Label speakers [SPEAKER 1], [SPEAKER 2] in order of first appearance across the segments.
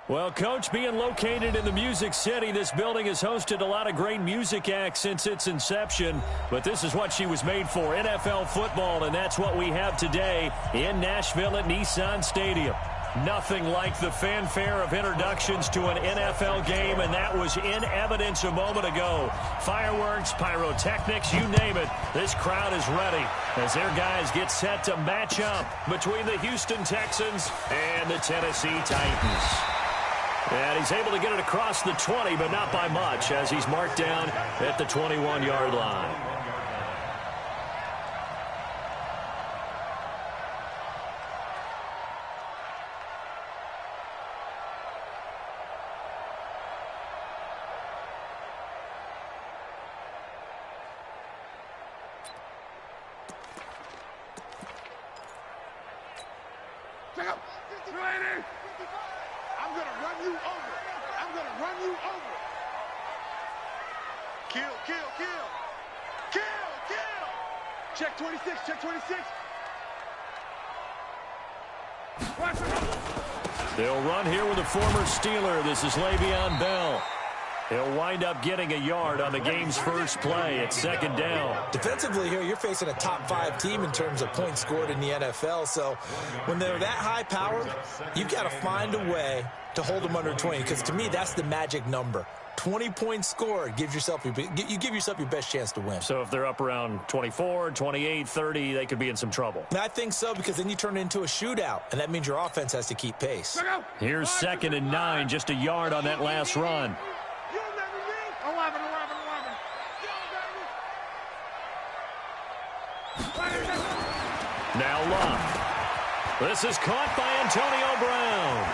[SPEAKER 1] Well, Coach, being located in the Music City, this building has hosted a lot of great music acts since its inception. But this is what she was made for, NFL football, and that's what we have today in Nashville at Nissan Stadium. Nothing like the fanfare of introductions to an NFL game, and that was in evidence a moment ago. Fireworks, pyrotechnics, you name it. This crowd is ready as their guys get set to match up between the Houston Texans and the Tennessee Titans. And he's able to get it across the 20, but not by much, as he's marked down at the 21-yard line.
[SPEAKER 2] Check out. Ready? I'm going to run you over. I'm going to run you over. Kill, kill, kill. Kill, kill. Check 26, check 26.
[SPEAKER 1] They'll run here with a former Steeler. This is Le'Veon Bell. He'll wind up getting a yard on the game's first play at second down.
[SPEAKER 3] Defensively here, you're facing a top-5 team in terms of points scored in the NFL. So when they're that high-powered, you've got to find a way to hold them under 20. Because to me, that's the magic number. 20 points scored, you give yourself your best chance to win.
[SPEAKER 1] So if they're up around 24, 28, 30, they could be in some trouble.
[SPEAKER 3] I think so, because then you turn it into a shootout, and that means your offense has to keep pace.
[SPEAKER 1] Here's 2nd and 9, just a yard on that last run. Now Luck. This is caught by Antonio Brown.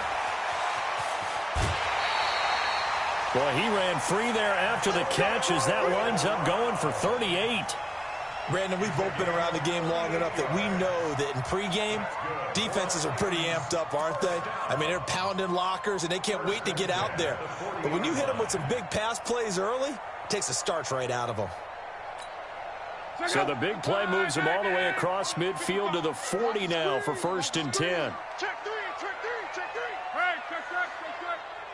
[SPEAKER 1] Boy, he ran free there after the catch as that winds up going for 38.
[SPEAKER 3] Brandon, we've both been around the game long enough that we know that in pregame, defenses are pretty amped up, aren't they? I mean, they're pounding lockers, and they can't wait to get out there. But when you hit them with some big pass plays early, it takes the starch right out of them.
[SPEAKER 1] So the big play moves him all the way across midfield to the 40 now for 1st and 10.
[SPEAKER 2] Check 3, check 3, check 3. Hey, check.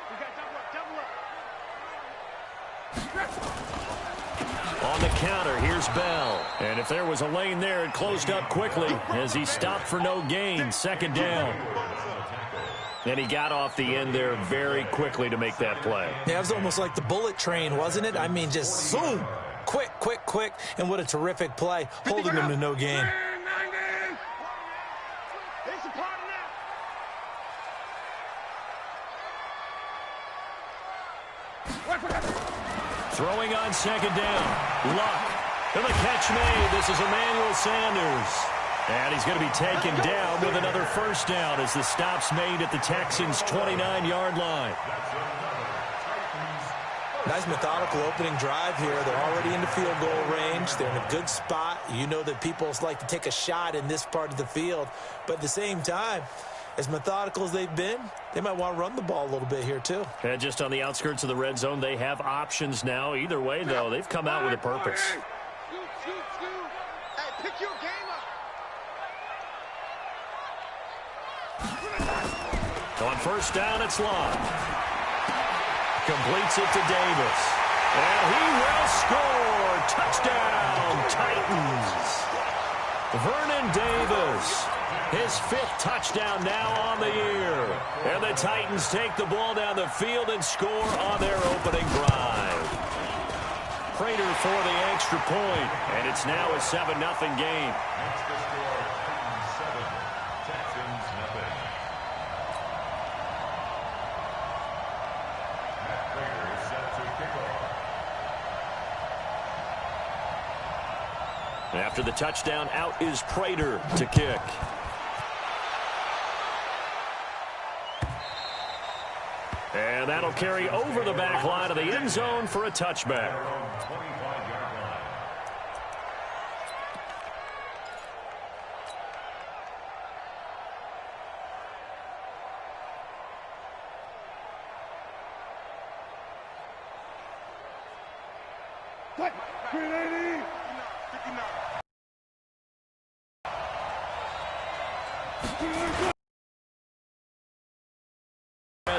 [SPEAKER 2] We got double up.
[SPEAKER 1] On the counter, here's Bell. And if there was a lane there, it closed up quickly as he stopped for no gain. 2nd down. And he got off the end there very quickly to make that play.
[SPEAKER 3] Yeah, it was almost like the bullet train, wasn't it? I mean, just zoom. Quick, and what a terrific play, holding them to no gain.
[SPEAKER 1] Throwing on 2nd down. Luck. And the catch made. This is Emmanuel Sanders. And he's going to be taken down with another 1st down as the stop's made at the Texans' 29-yard line.
[SPEAKER 3] Nice methodical opening drive here. They're already in the field goal range. They're in a good spot. You know that people like to take a shot in this part of the field. But at the same time, as methodical as they've been, they might want to run the ball a little bit here too.
[SPEAKER 1] And just on the outskirts of the red zone, they have options now. Either way, though, they've come out with a purpose.
[SPEAKER 2] Shoot. Hey, pick your game up.
[SPEAKER 1] On 1st down, it's Luck. Completes it to Davis. And he will score. Touchdown, Titans. Vernon Davis, his 5th touchdown now on the year. And the Titans take the ball down the field and score on their opening drive. Prater for the extra point, and it's now a 7-0 game. After the touchdown, out is Prater to kick. And that'll carry over the back line of the end zone for a touchback.
[SPEAKER 2] What? 380.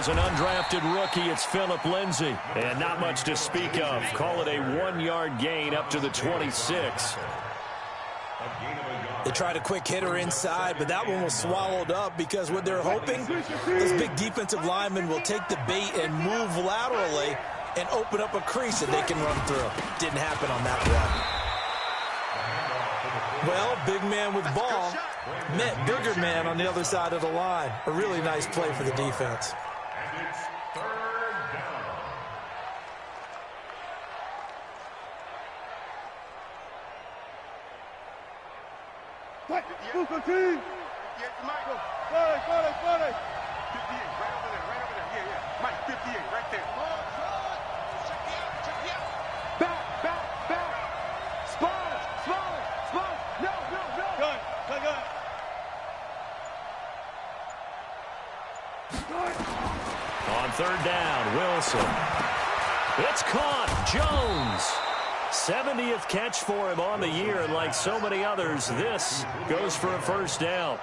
[SPEAKER 1] As an undrafted rookie, it's Phillip Lindsay. And not much to speak of. Call it a 1-yard gain up to the 26.
[SPEAKER 3] They tried a quick hitter inside, but that one was swallowed up because what they're hoping, this big defensive lineman will take the bait and move laterally and open up a crease that they can run through. Didn't happen on that run. Well, big man with ball met bigger man on the other side of the line. A really nice play for the defense.
[SPEAKER 1] On third down, Wilson. It's caught. Jones. 70th catch for him on the year, and like so many others, this goes for a first down.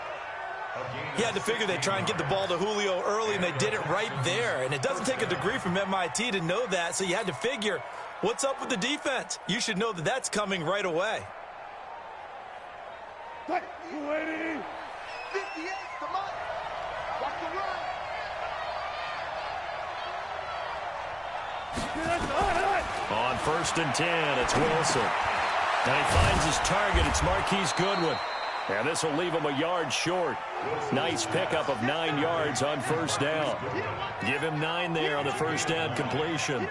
[SPEAKER 3] He had to figure they'd try and get the ball to Julio early, and they did it right there. And it doesn't take a degree from MIT to know that, so you had to figure, what's up with the defense? You should know that that's coming right away.
[SPEAKER 2] 280. 58, come on. Watch the run.
[SPEAKER 1] On first and 10, it's Wilson. And he finds his target. It's Marquise Goodwin. And this will leave him a yard short. Nice pickup of 9 yards on first down. Give him 9 there on the first down completion.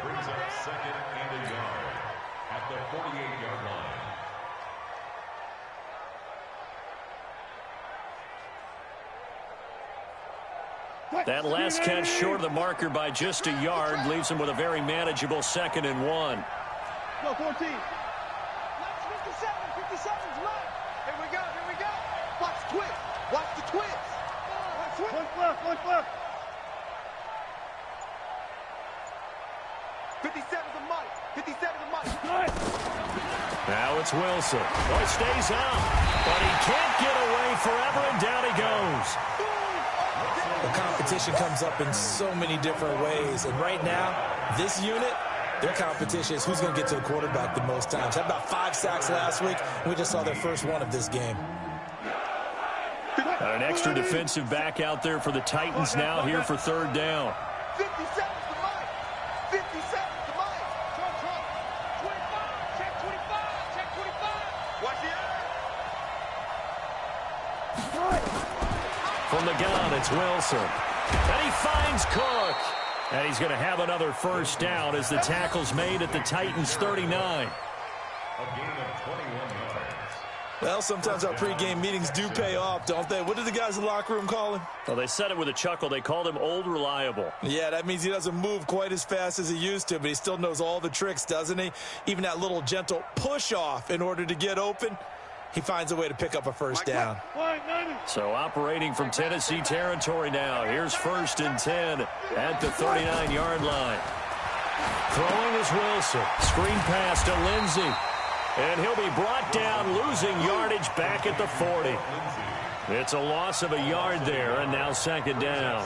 [SPEAKER 1] That last catch short of the marker by just a yard leaves him with a very manageable 2nd and 1.
[SPEAKER 2] Go, 14. 57, 57's right. Here we go, here we go. Watch the twist. Watch the twist. One left. 57's a Mike. 57's a Mike.
[SPEAKER 1] Now it's Wilson. Boy, stays up, but he can't get away forever, and down he goes.
[SPEAKER 3] The competition comes up in so many different ways. And right now, this unit, their competition is who's going to get to the quarterback the most times. Had about 5 sacks last week. We just saw their first one of this game.
[SPEAKER 1] An extra defensive back out there for the Titans now here for third down.
[SPEAKER 2] 57's the Mike. 57's the Mike. 25. Check 25. Check 25. Watch it.
[SPEAKER 1] From the gun, it's Wilson. And he finds Cook. And he's going to have another first down as the tackle's made at the Titans' 39.
[SPEAKER 3] Well, sometimes our pregame meetings do pay off, don't they? What did the guys in the locker room call him?
[SPEAKER 1] Well, they said it with a chuckle. They called him Old Reliable.
[SPEAKER 3] Yeah, that means he doesn't move quite as fast as he used to, but he still knows all the tricks, doesn't he? Even that little gentle push-off in order to get open. He finds a way to pick up a first down.
[SPEAKER 1] So operating from Tennessee territory now. Here's first and 10 at the 39-yard line. Throwing is Wilson. Screen pass to Lindsay. And he'll be brought down, losing yardage back at the 40. It's a loss of a yard there, and now 2nd down.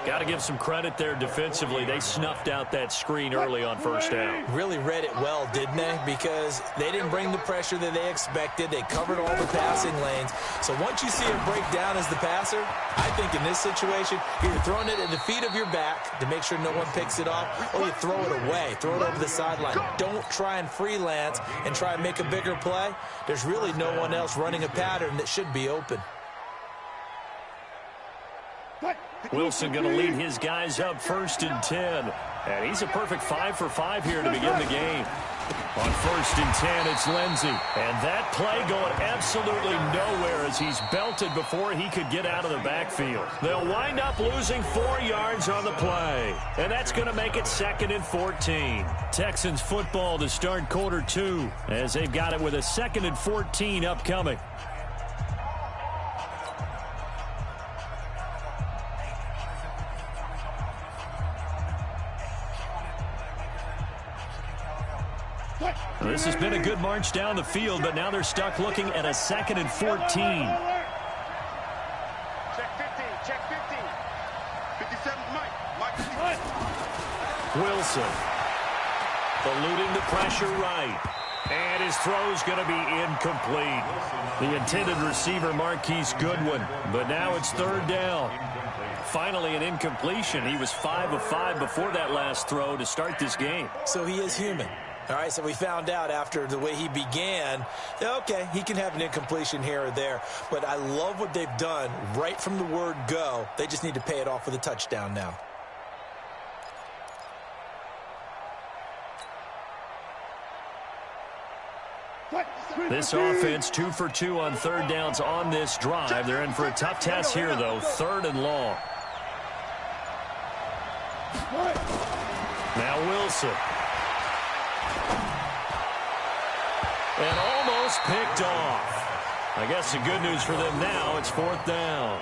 [SPEAKER 1] Got to give some credit there defensively. They snuffed out that screen early on first down.
[SPEAKER 3] Really read it well, didn't they? Because they didn't bring the pressure that they expected. They covered all the passing lanes. So once you see him break down as the passer, I think in this situation, you're throwing it at the feet of your back to make sure no one picks it off, or you throw it away, throw it over the sideline. Don't try and freelance and try and make a bigger play. There's really no one else running a pattern that should be open.
[SPEAKER 1] Wilson going to lead his guys up first and 10. And he's a perfect 5 for 5 here to begin the game. On first and 10, it's Lindsay. And that play going absolutely nowhere as he's belted before he could get out of the backfield. They'll wind up losing 4 yards on the play. And that's going to make it 2nd and 14. Texans football to start quarter 2 as they've got it with a 2nd and 14 upcoming. This has been a good march down the field, but now they're stuck looking at a 2nd and 14.
[SPEAKER 2] Check 15, check 15. 57's Mike.
[SPEAKER 1] Wilson. Eluding the pressure right. And his throw's going to be incomplete. The intended receiver, Marquise Goodwin. But now it's third down. Finally an incompletion. He was 5 of 5 before that last throw to start this game.
[SPEAKER 3] So he is human. All right, so we found out after the way he began, okay, he can have an incompletion here or there. But I love what they've done right from the word go. They just need to pay it off with a touchdown now.
[SPEAKER 1] This offense 2 for 2 on third downs on this drive. They're in for a tough task here, though. Third and long. Now Wilson. And almost picked off. I guess the good news for them now, it's fourth down.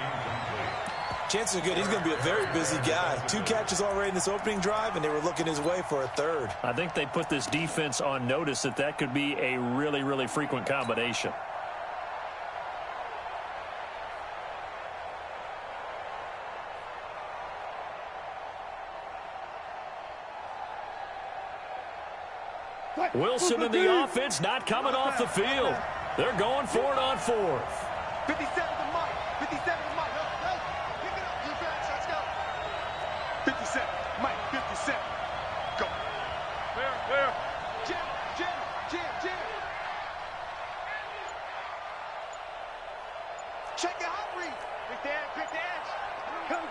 [SPEAKER 3] Chances are good. He's going to be a very busy guy. 2 catches already in this opening drive, and they were looking his way for a third.
[SPEAKER 1] I think they put this defense on notice that could be a really, really frequent combination. Wilson and the offense not coming off the field. They're going for it on fourth.
[SPEAKER 2] 57 to Mike. 57 to Mike. Pick it up, defense. Let's go. 57. Mike, 57. Go. Where? Jim. Check your hot read. Quick dance. Come.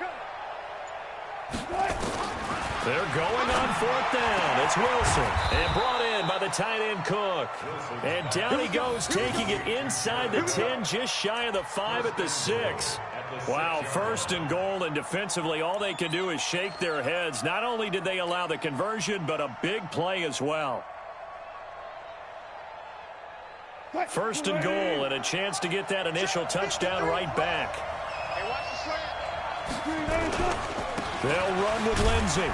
[SPEAKER 1] They're going on fourth down. It's Wilson. And brought in by the tight end Cook. And down he goes, taking it inside the 10, just shy of the 5 at the 6. Wow, first and goal, and defensively all they can do is shake their heads. Not only did they allow the conversion, but a big play as well. First and goal, and a chance to get that initial touchdown right back.
[SPEAKER 2] Hey, watch the slant.
[SPEAKER 1] They'll run with Lindsey.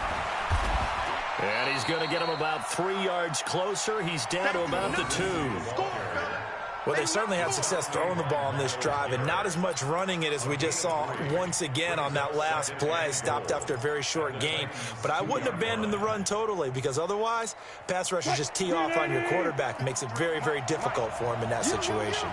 [SPEAKER 1] And he's going to get him about 3 yards closer. He's down to about the 2.
[SPEAKER 3] Well, they certainly had success throwing the ball on this drive, and not as much running it as we just saw once again on that last play. Stopped after a very short gain. But I wouldn't abandon the run totally, because otherwise, pass rushers just tee off on your quarterback. Makes it very, very difficult for him in that situation.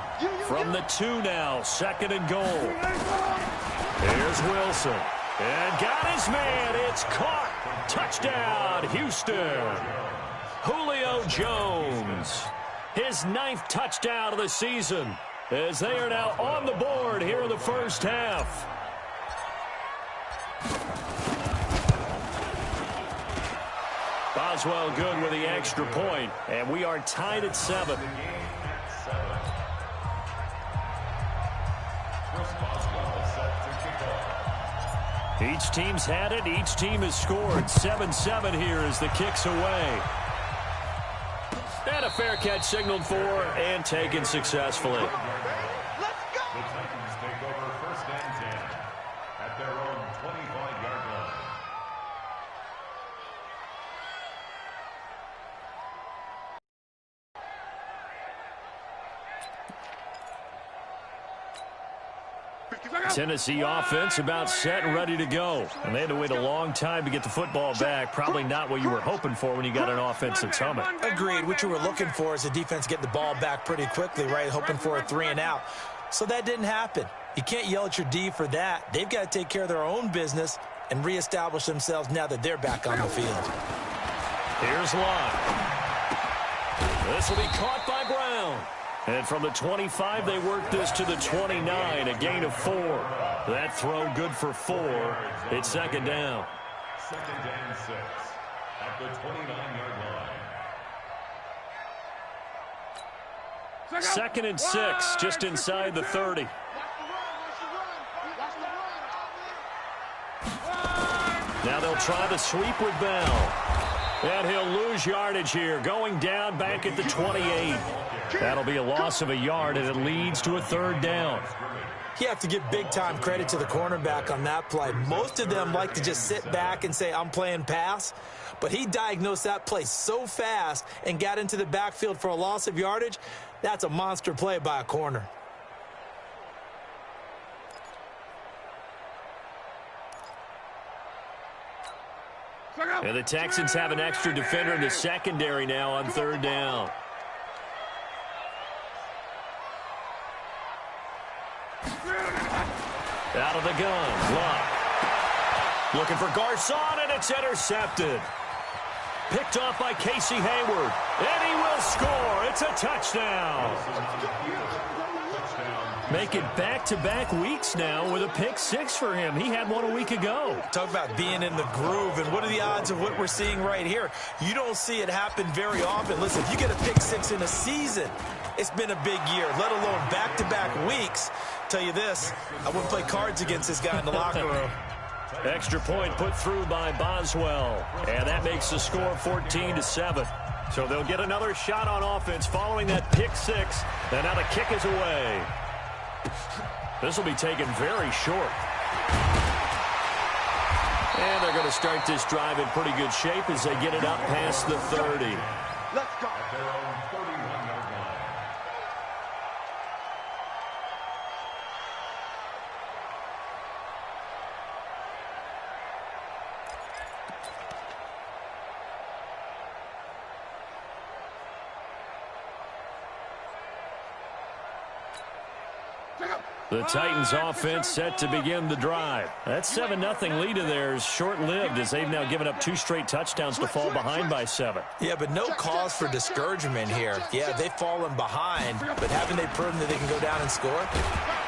[SPEAKER 1] From the 2 now, second and goal. Here's Wilson. And got his man. It's caught. Touchdown, Houston. Julio Jones. His 9th touchdown of the season as they are now on the board here in the first half. Boswell good with the extra point, and we are tied at 7. Each team's had it. Each team has scored. 7-7 here as the kick's away. And a fair catch signaled for and taken successfully.
[SPEAKER 2] Let's go.
[SPEAKER 4] The Titans take over first and 10 at their own 25-yard line.
[SPEAKER 1] Tennessee offense about set and ready to go. And they had to wait a long time to get the football back. Probably not what you were hoping for when you got an offense that's humming.
[SPEAKER 3] Agreed. What you were looking for is the defense get the ball back pretty quickly, right? Hoping for a 3 and out. So that didn't happen. You can't yell at your D for that. They've got to take care of their own business and reestablish themselves now that they're back on the field.
[SPEAKER 1] Here's Lott. This will be caught by Brown. And from the 25, they work this to the 29, a gain of 4. That throw good for 4. It's second down.
[SPEAKER 4] Second and 6 at the 29-yard line.
[SPEAKER 1] Second and 6, just inside the 30. Now they'll try the sweep with Bell. And he'll lose yardage here, going down back at the 28. That'll be a loss of a yard, and it leads to a third down.
[SPEAKER 3] You have to give big-time credit to the cornerback on that play. Most of them like to just sit back and say, I'm playing pass. But he diagnosed that play so fast and got into the backfield for a loss of yardage. That's a monster play by a corner.
[SPEAKER 1] And the Texans have an extra defender in the secondary now on third down. Out of the gun, Luck. Looking for Garcon, and it's intercepted. Picked off by Casey Hayward, and he will score. It's a touchdown. Make it back-to-back weeks now with a pick six for him. He had one a week ago.
[SPEAKER 3] Talk about being in the groove, and what are the odds of what we're seeing right here? You don't see it happen very often. Listen, if you get a pick six in a season, it's been a big year, let alone back-to-back weeks. Tell you this, I wouldn't play cards against this guy in the locker room.
[SPEAKER 1] Extra point put through by Boswell, and that makes the score 14-7. So they'll get another shot on offense following that pick six, and now the kick is away. This will be taken very short. And they're going to start this drive in pretty good shape as they get it up past the 30.
[SPEAKER 2] Let's go.
[SPEAKER 4] At their own 31-yard line.
[SPEAKER 1] The Titans offense set to begin the drive. That 7-0 lead of theirs short-lived as they've now given up 2 straight touchdowns to fall behind by 7.
[SPEAKER 3] Yeah, but no cause for discouragement here. Yeah, they've fallen behind, but haven't they proven that they can go down and score?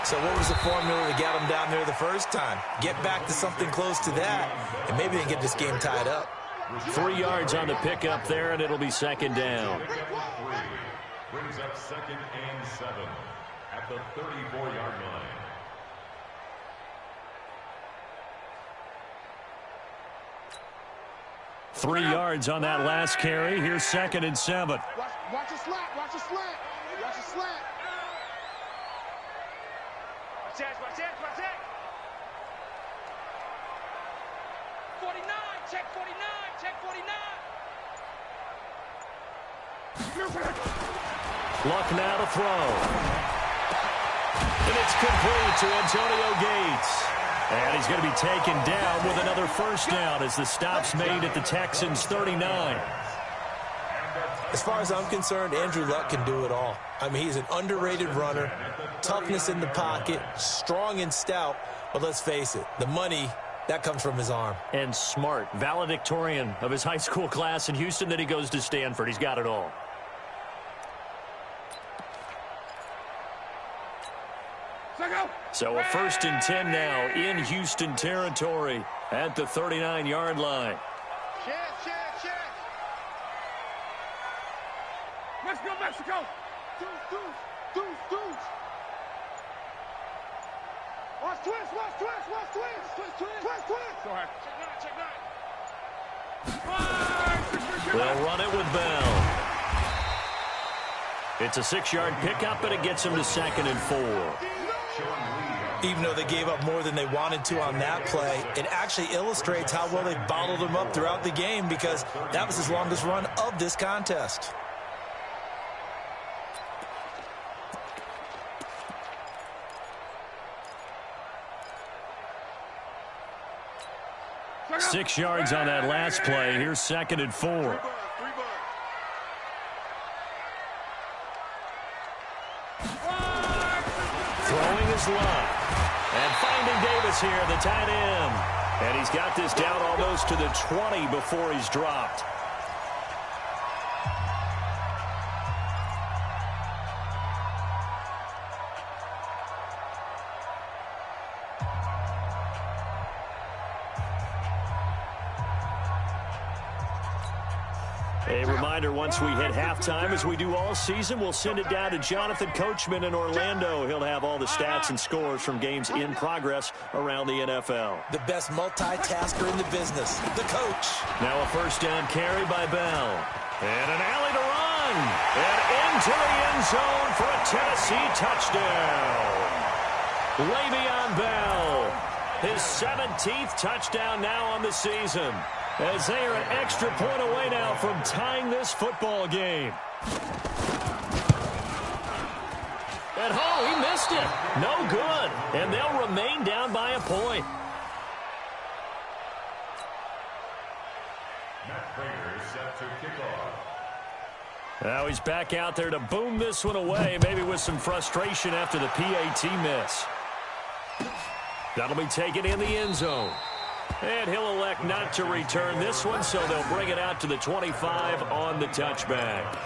[SPEAKER 3] So what was the formula to get them down there the first time? Get back to something close to that, and maybe they can get this game tied up.
[SPEAKER 1] 3 yards on the pickup there, and it'll be second down.
[SPEAKER 4] Brings up 2nd and 7 at the 34-yard line.
[SPEAKER 1] Three yards on that last carry. Here's 2nd and 7.
[SPEAKER 2] Watch a slant. Watch a slant. Watch a slant. Watch that. Watch that. Watch that. 49. Check 49. Check 49.
[SPEAKER 1] Luck now to throw. And it's complete to Antonio Gates. And he's going to be taken down with another first down as the stop's made at the Texans' 39.
[SPEAKER 3] As far as I'm concerned, Andrew Luck can do it all. I mean, he's an underrated runner, toughness in the pocket, strong and stout. But let's face it, the money, that comes from his arm.
[SPEAKER 1] And smart, valedictorian of his high school class in Houston. Then he goes to Stanford. He's got it all. So a 1st and 10 now in Houston territory at the 39-yard line.
[SPEAKER 2] Check. Let's go, Mexico. Deuce. Watch twist. Go ahead. Check 9.
[SPEAKER 1] They'll run it with Bell. It's a 6-yard pickup, and it gets him to 2nd and 4.
[SPEAKER 3] Even though they gave up more than they wanted to on that play, it actually illustrates how well they bottled him up throughout the game because that was his longest run of this contest.
[SPEAKER 1] Six yards on that last play. Here's 2nd and 4. Throwing his Luck. And finding Davis here, the tight end. And he's got this down almost to the 20 before he's dropped. A reminder, once we hit halftime, as we do all season, we'll send it down to Jonathan Coachman in Orlando. He'll have all the stats and scores from games in progress around the NFL.
[SPEAKER 3] The best multitasker in the business, the coach.
[SPEAKER 1] Now a 1st down carry by Bell. And an alley to run. And into the end zone for a Tennessee touchdown. Le'Veon Bell, his 17th touchdown now on the season, as they are an extra point away now from tying this football game. And he missed it. No good. And they'll remain down by a point.
[SPEAKER 4] set to kick off.
[SPEAKER 1] Now he's back out there to boom this one away, maybe with some frustration after the PAT miss. That'll be taken in the end zone. And he'll elect not to return this one, so they'll bring it out to the 25 on the touchback.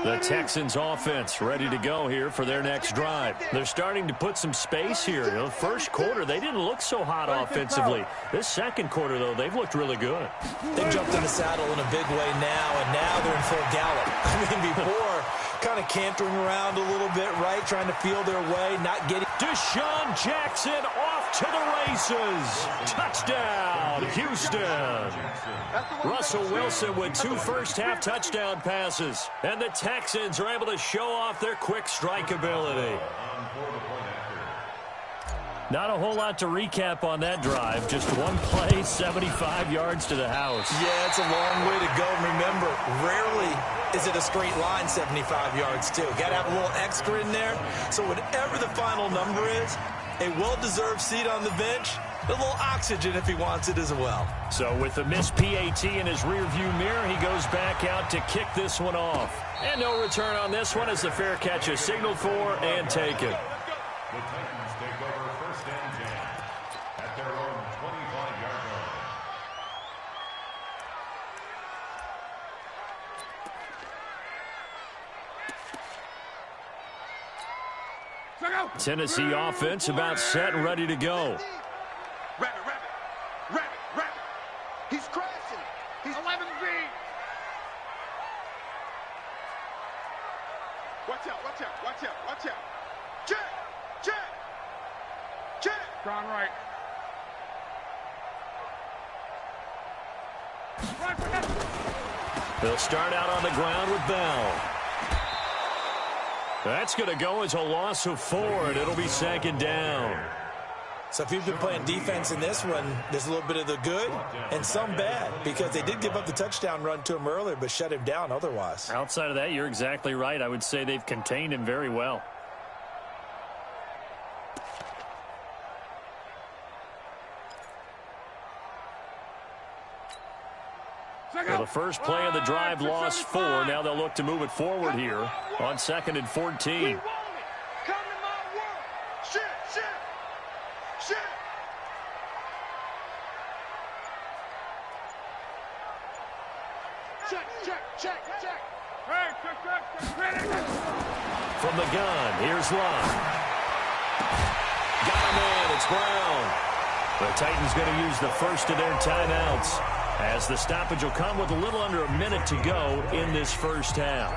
[SPEAKER 1] The Texans offense ready to go here for their next drive. They're starting to put some space here. You know, first quarter, they didn't look so hot offensively. This second quarter, though, they've looked really good.
[SPEAKER 3] They jumped in the saddle in a big way now, and now they're in full gallop. I mean, before, kind of cantering around a little bit, right, trying to feel their way, not getting...
[SPEAKER 1] Deshaun Jackson off to the races. Touchdown, Houston. Russell Wilson with 2 first-half touchdown passes. And the Texans are able to show off their quick strike ability. Not a whole lot to recap on that drive. Just one play, 75 yards to the house.
[SPEAKER 3] Yeah, it's a long way to go. Remember, rarely is it a straight line 75 yards, too. Got to have a little extra in there. So whatever the final number is, a well-deserved seat on the bench, a little oxygen if he wants it as well.
[SPEAKER 1] So with the missed PAT in his rearview mirror, he goes back out to kick this one off. And no return on this one as the fair catch is signaled for and taken.
[SPEAKER 4] The Titans take over first and 10 at their own 25-yard line.
[SPEAKER 1] Tennessee offense about set and ready to go.
[SPEAKER 2] Rabbit. He's crashing. He's 11B. Watch out. Check. Gone right.
[SPEAKER 1] They'll start out on the ground with Bell. That's going to go as a loss of 4, and it'll be 2nd down.
[SPEAKER 3] So if you've been playing defense in this one, there's a little bit of the good and some bad, because they did give up the touchdown run to him earlier, but shut him down otherwise.
[SPEAKER 1] Outside of that, you're exactly right. I would say they've contained him very well. Well, the first play of the drive lost 4. Now they'll look to move it forward here on 2nd and 14.
[SPEAKER 2] Come in my world. Shit. Check. Hey, check.
[SPEAKER 1] From the gun, here's Love. Got him in. It's Brown. The Titans going to use the first of their timeouts, as the stoppage will come with a little under a minute to go in this first half.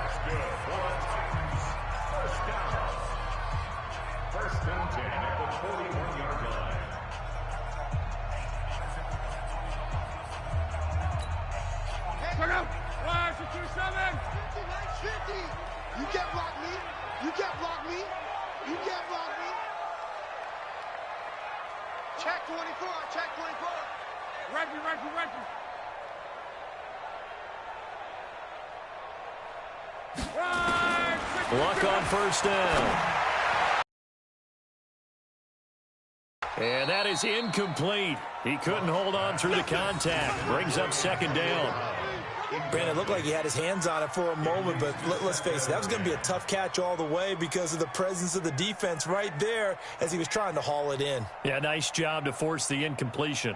[SPEAKER 4] First and 10 at the 41-yard line.
[SPEAKER 2] Check out. 1-2-7. 50. You can't block me. Check 24. Reggie.
[SPEAKER 1] Luck on first down. And that is incomplete. He couldn't hold on through the contact. Brings up 2nd down.
[SPEAKER 3] Brandon, it looked like he had his hands on it for a moment, but let's face it, that was going to be a tough catch all the way because of the presence of the defense right there as he was trying to haul it in.
[SPEAKER 1] Yeah, nice job to force the incompletion.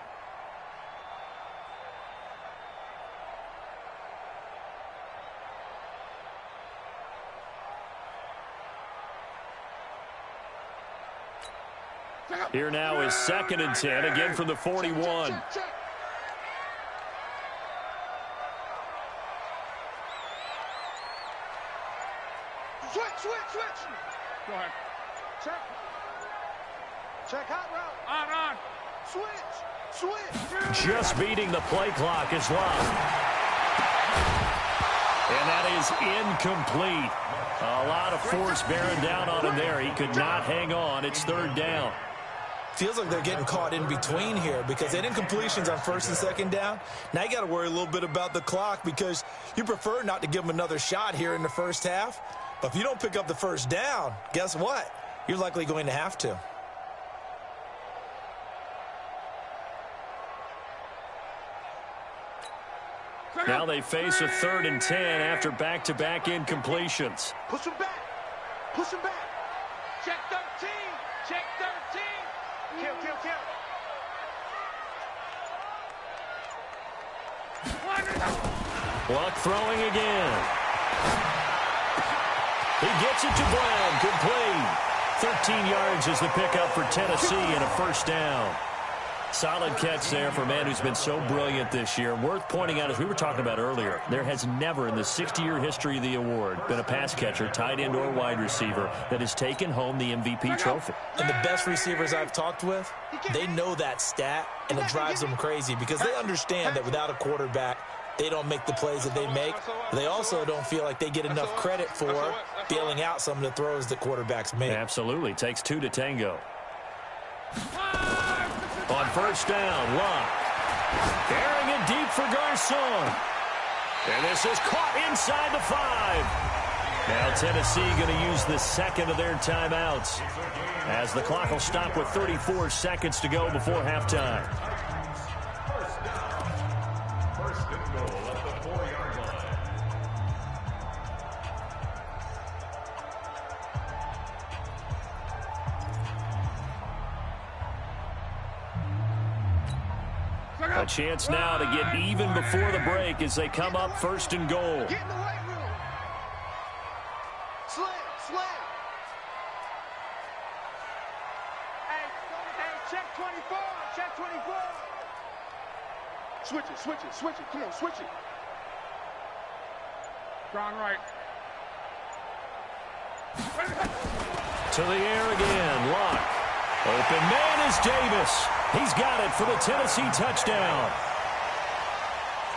[SPEAKER 1] Here now is 2nd and 10, again from the 41.
[SPEAKER 2] Check. Switch. Go ahead. Check hot route. On. Switch.
[SPEAKER 1] Just beating the play clock is Love. And that is incomplete. A lot of force bearing down on him there. He could not hang on. It's 3rd down.
[SPEAKER 3] Feels like they're getting caught in between here because they didn't completions on first and second down. Now you got to worry a little bit about the clock because you prefer not to give them another shot here in the first half. But if you don't pick up the first down, guess what? You're likely going to have to.
[SPEAKER 1] Now they face a 3rd and 10 after back-to-back incompletions.
[SPEAKER 2] Push him back. Push him back. Check 13. Check 13. Kill, kill, kill.
[SPEAKER 1] Luck throwing again. He gets it to Brown. Complete. 13 yards is the pickup for Tennessee and a first down. Solid catch there for a man who's been so brilliant this year. Worth pointing out, as we were talking about earlier, there has never in the 60-year history of the award been a pass catcher, tight end, or wide receiver that has taken home the MVP trophy.
[SPEAKER 3] And the best receivers I've talked with, they know that stat, and it drives them crazy because they understand that without a quarterback, they don't make the plays that they make. They also don't feel like they get enough credit for bailing out some of the throws that quarterbacks make.
[SPEAKER 1] Absolutely. Takes 2 to tango. On first down, Luck. Carrying it deep for Garcon. And this is caught inside the 5. Now Tennessee going to use the second of their timeouts as the clock will stop with 34 seconds to go before halftime.
[SPEAKER 4] First and goal at the 4-yard line.
[SPEAKER 1] A chance now to get even before the break as they come up first and goal.
[SPEAKER 2] Get in the weight room. Slam, slam. Hey, check 24. Check 24. Switch it, switch it, switch it. Come on, switch it. Strong right.
[SPEAKER 1] To the air again, Luck. Open man is Davis. He's got it for the Tennessee touchdown.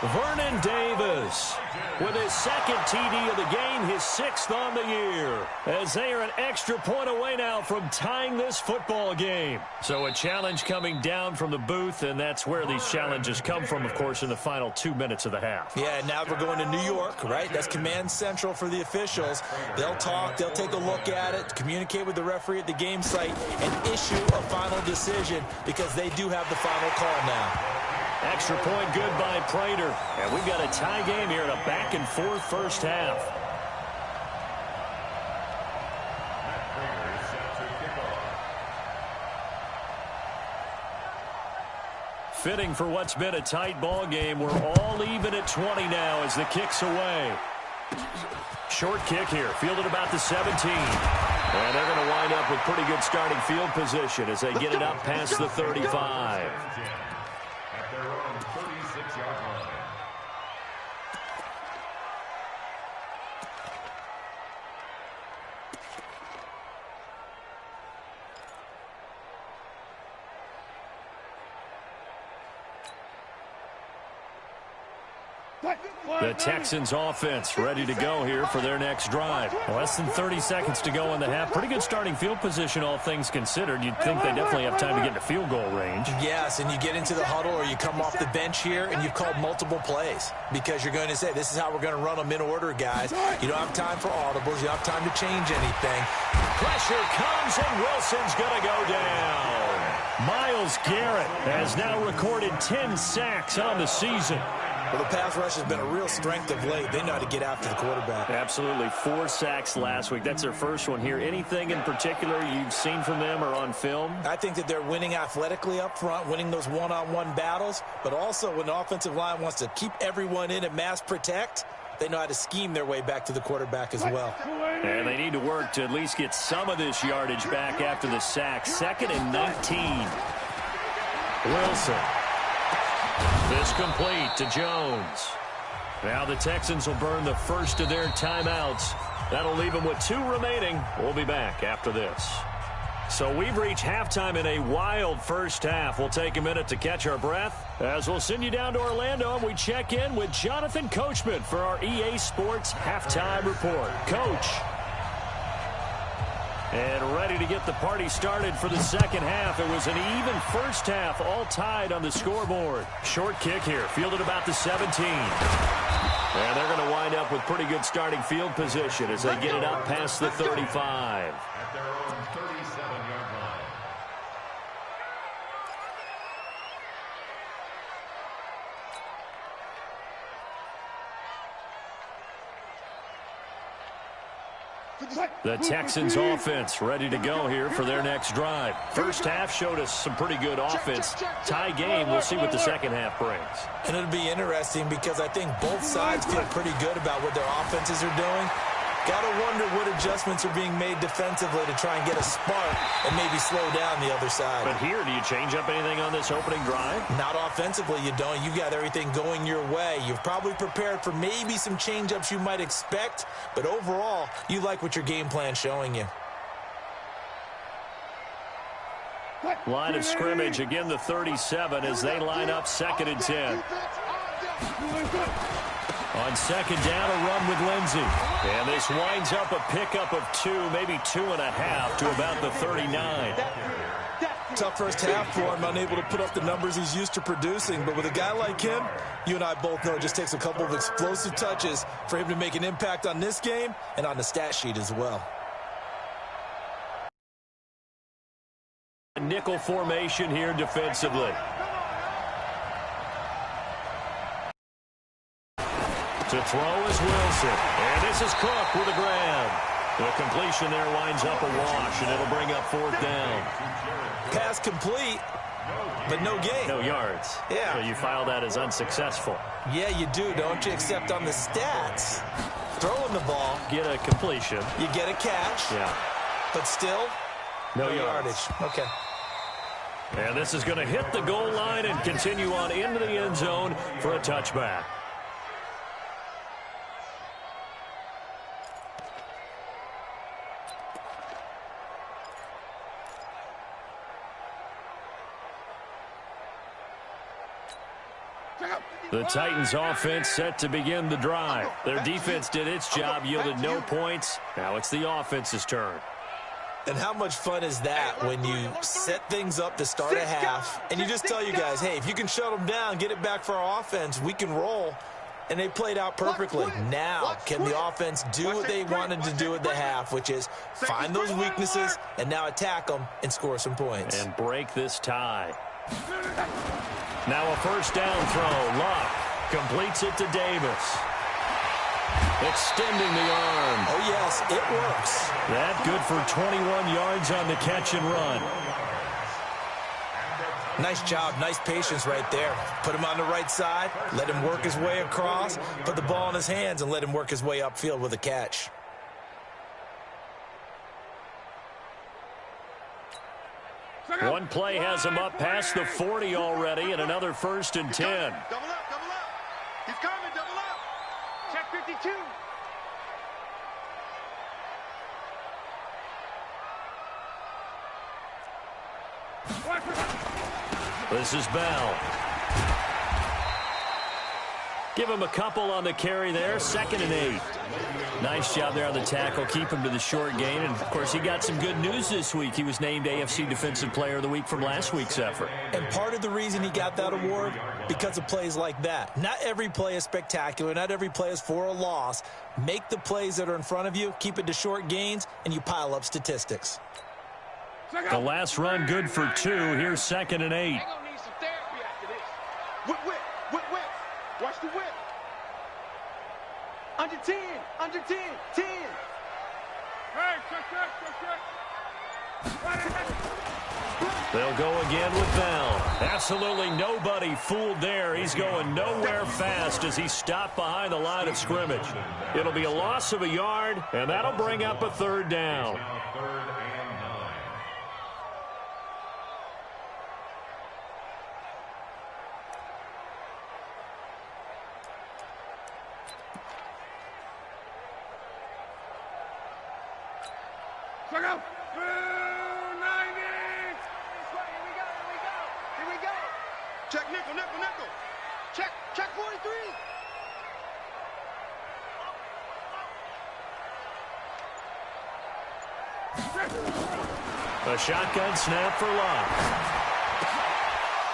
[SPEAKER 1] Vernon Davis with his second TD of the game, his 6th on the year, as they are an extra point away now from tying this football game. So a challenge coming down from the booth, and that's where these challenges come from, of course, in the final 2 minutes of the half.
[SPEAKER 3] Yeah, now we're going to New York, right? That's command central for the officials. They'll talk, they'll take a look at it, communicate with the referee at the game site, and issue a final decision because they do have the final call now.
[SPEAKER 1] Extra point good by Prater. And we've got a tie game here in a back-and-forth first half. Fitting for what's been a tight ball game. We're all even at 20 now as the kick's away. Short kick here, fielded about the 17. And they're going to wind up with pretty good starting field position as they get it up past the 35.
[SPEAKER 4] At their own 36-yard line.
[SPEAKER 1] The Texans offense ready to go here for their next drive. Less than 30 seconds to go in the half. Pretty good starting field position, all things considered. You'd think they definitely have time to get into field goal range.
[SPEAKER 3] Yes, and you get into the huddle or you come off the bench here and you've called multiple plays because you're going to say, this is how we're going to run them in order, guys. You don't have time for audibles. You don't have time to change anything.
[SPEAKER 1] Pressure comes and Wilson's going to go down. Myles Garrett has now recorded 10 sacks on the season.
[SPEAKER 3] Well, the pass rush has been a real strength of late. They know how to get after the quarterback.
[SPEAKER 1] Absolutely. 4 sacks last week. That's their first one here. Anything in particular you've seen from them or on film?
[SPEAKER 3] I think that they're winning athletically up front, winning those one-on-one battles, but also when the offensive line wants to keep everyone in and mass protect, they know how to scheme their way back to the quarterback as well.
[SPEAKER 1] And they need to work to at least get some of this yardage back after the sack. 2nd and 19. Wilson. This complete to Jones. Now the Texans will burn the first of their timeouts. That'll leave them with 2 remaining. We'll be back after this. So we've reached halftime in a wild first half. We'll take a minute to catch our breath as we'll send you down to Orlando and we check in with Jonathan Coachman for our EA Sports Halftime Report. Coach. And ready to get the party started for the second half. It was an even first half, all tied on the scoreboard. Short kick here, fielded about the 17. And they're going to wind up with pretty good starting field position as they get it up past the 35.
[SPEAKER 4] At their own 37-yard line.
[SPEAKER 1] The Texans offense ready to go here for their next drive. First half showed us some pretty good offense. Tie game, we'll see what the second half brings.
[SPEAKER 3] And it'll be interesting because I think both sides feel pretty good about what their offenses are doing. Got to wonder what adjustments are being made defensively to try and get a spark and maybe slow down the other side.
[SPEAKER 1] But here, do you change up anything on this opening drive?
[SPEAKER 3] Not offensively, you don't. You got everything going your way. You've probably prepared for maybe some change-ups you might expect, but overall, you like what your game plan's showing you.
[SPEAKER 1] Line of scrimmage, again the 37 as they line up 2nd and 10. On second down, a run with Lindsey. And this winds up a pickup of 2, maybe 2.5 to about the 39.
[SPEAKER 3] Tough first half for him, unable to put up the numbers he's used to producing. But with a guy like him, you and I both know it just takes a couple of explosive touches for him to make an impact on this game and on the stat sheet as well.
[SPEAKER 1] Nickel formation here defensively. To throw is Wilson. And this is Cook with a grab. The completion there winds up a wash, and it'll bring up 4th down.
[SPEAKER 3] Pass complete, but no gain.
[SPEAKER 1] No yards.
[SPEAKER 3] Yeah.
[SPEAKER 1] So you file that as unsuccessful.
[SPEAKER 3] Yeah, you do, don't you? Except on the stats. Throwing the ball.
[SPEAKER 1] Get a completion.
[SPEAKER 3] You get a catch.
[SPEAKER 1] Yeah.
[SPEAKER 3] But still,
[SPEAKER 1] no
[SPEAKER 3] yardage. Okay.
[SPEAKER 1] And this is going to hit the goal line and continue on into the end zone for a touchback. The Titans offense set to begin the drive. Their defense did its job, yielded no points. Now it's the offense's turn.
[SPEAKER 3] And how much fun is that when you set things up to start a half and you just tell you guys, hey, if you can shut them down, get it back for our offense, we can roll. And they played out perfectly. Now, can the offense do what they wanted to do at the half, which is find those weaknesses and now attack them and score some points.
[SPEAKER 1] And break this tie. Now a first down throw. Luck completes it to Davis. Extending the arm.
[SPEAKER 3] Oh, yes, it works.
[SPEAKER 1] That good for 21 yards on the catch and run.
[SPEAKER 3] Nice job, nice patience right there. Put him on the right side, let him work his way across, put the ball in his hands, and let him work his way upfield with a catch.
[SPEAKER 1] One play has him up past the 40 already, and another 1st and 10.
[SPEAKER 2] Double up, double up. He's coming, double up. Check 52.
[SPEAKER 1] This is Bell. Give him a couple on the carry there. 2nd and 8. Nice job there on the tackle. Keep him to the short gain. And, of course, he got some good news this week. He was named AFC Defensive Player of the Week from last week's effort.
[SPEAKER 3] And part of the reason he got that award, because of plays like that. Not every play is spectacular. Not every play is for a loss. Make the plays that are in front of you, keep it to short gains, and you pile up statistics.
[SPEAKER 1] The last run good for 2. Here's 2nd and 8.
[SPEAKER 2] They're going to need some therapy after this. Whip. Watch the whip. Under 10. 10. Hey, check.
[SPEAKER 1] They'll go again with Bell. Absolutely nobody fooled there. He's going nowhere fast as he stopped behind the line of scrimmage. It'll be a loss of a yard, and that'll bring up a 3rd down.
[SPEAKER 2] Here we go. Check nickel. Check 43.
[SPEAKER 1] A shotgun snap for Love.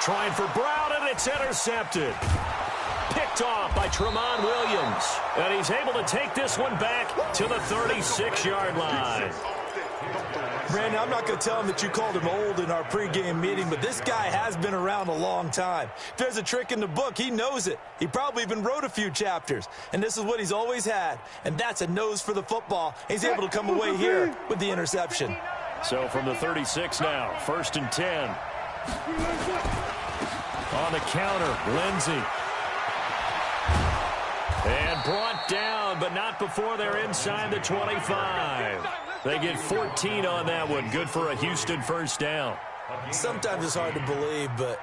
[SPEAKER 1] Trying for Brown, and it's intercepted. Picked off by Tramon Williams. And he's able to take this one back to the 36-yard line.
[SPEAKER 3] Brandon, I'm not going to tell him that you called him old in our pregame meeting, but this guy has been around a long time. If there's a trick in the book, he knows it. He probably even wrote a few chapters, and this is what he's always had, and that's a nose for the football. He's able to come away here with the interception.
[SPEAKER 1] So from the 36 now, 1st and 10. On the counter, Lindsey. And brought down, but not before they're inside the 25. They get 14 on that one. Good for a Houston first down.
[SPEAKER 3] Sometimes it's hard to believe, but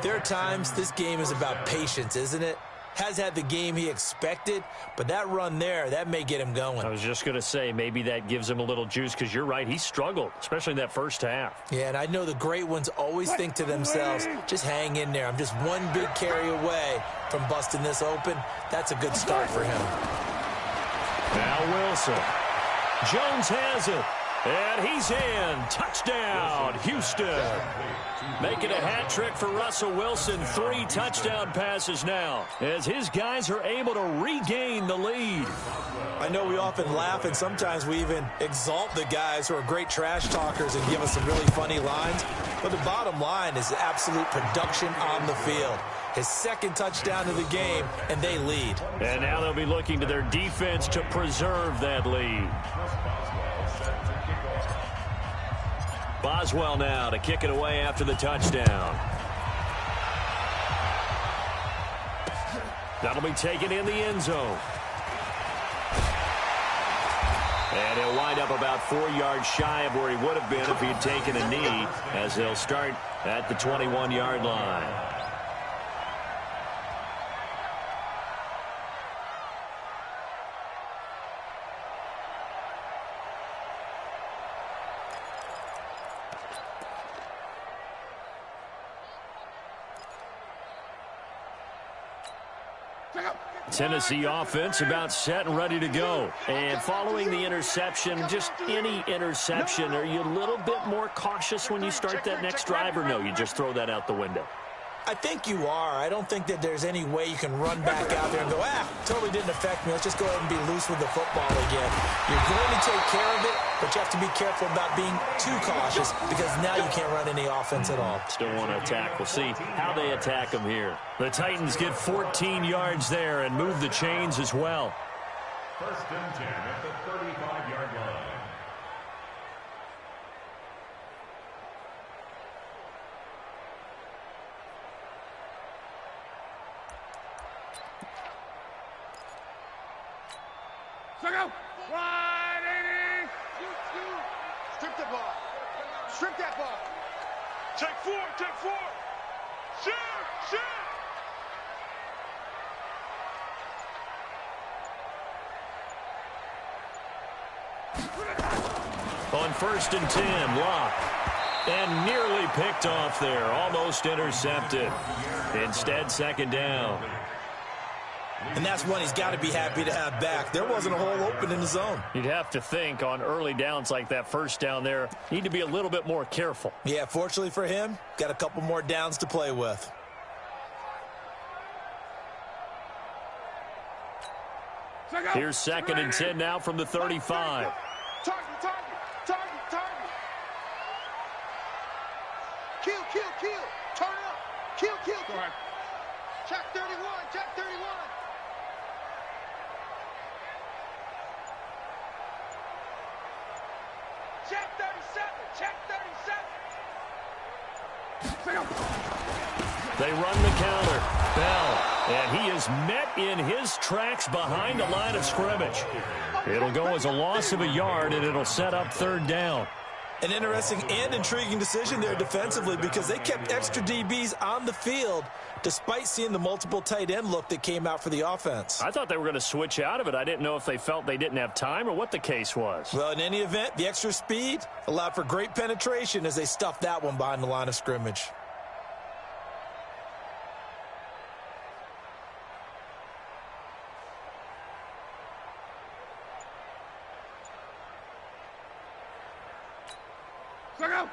[SPEAKER 3] there are times this game is about patience, isn't it? Has had the game he expected, but that run there, that may get him going.
[SPEAKER 1] I was just going to say, maybe that gives him a little juice, because you're right, he struggled, especially in that first half.
[SPEAKER 3] Yeah, and I know the great ones always think to themselves, just hang in there. I'm just one big carry away from busting this open. That's a good start for him.
[SPEAKER 1] Now Wilson. Jones has it, and he's in. Touchdown, Houston. Making a hat trick for Russell Wilson. 3 touchdown passes now, as his guys are able to regain the lead.
[SPEAKER 3] I know we often laugh, and sometimes we even exalt the guys who are great trash talkers and give us some really funny lines. But the bottom line is absolute production on the field. His 2nd touchdown of the game, and they lead.
[SPEAKER 1] And now they'll be looking to their defense to preserve that lead. Boswell now to kick it away after the touchdown. That'll be taken in the end zone. And he'll wind up about 4 yards shy of where he would have been if he'd taken a knee, as they'll start at the 21-yard line. Tennessee offense about set and ready to go. And following the interception, just any interception, are you a little bit more cautious when you start that next drive, or no, you just throw that out the window?
[SPEAKER 3] I think you are. I don't think that there's any way you can run back out there and go, totally didn't affect me. Let's just go ahead and be loose with the football again. You're going to take care of it, but you have to be careful about being too cautious, because now you can't run any offense at all.
[SPEAKER 1] Still want to attack. We'll see how they attack them here. The Titans get 14 yards there and move the chains as well.
[SPEAKER 4] 1st and 10 at the 35-yard line.
[SPEAKER 2] Wide 80. Strip the ball. Strip that ball. Take 4. Take 4. Shoot.
[SPEAKER 1] On 1st and 10, Locke. And nearly picked off there. Almost intercepted. Instead, 2nd down.
[SPEAKER 3] And that's one he's got to be happy to have back. There wasn't a hole open in the zone.
[SPEAKER 1] You'd have to think on early downs like that, 1st down there, need to be a little bit more careful.
[SPEAKER 3] Yeah, fortunately for him, got a couple more downs to play with.
[SPEAKER 1] Here's 2nd and 10 now from the 35.
[SPEAKER 2] Target. Kill. Turn up. Kill. Go ahead. Check 31. Check 37.
[SPEAKER 1] They run the counter. Bell. And he is met in his tracks behind the line of scrimmage. It'll go as a loss of a yard, and it'll set up 3rd down.
[SPEAKER 3] An interesting and intriguing decision there defensively, because they kept extra DBs on the field despite seeing the multiple tight end look that came out for the offense.
[SPEAKER 1] I thought they were going to switch out of it. I didn't know if they felt they didn't have time or what the case was.
[SPEAKER 3] Well, in any event, the extra speed allowed for great penetration as they stuffed that one behind the line of scrimmage.
[SPEAKER 2] Second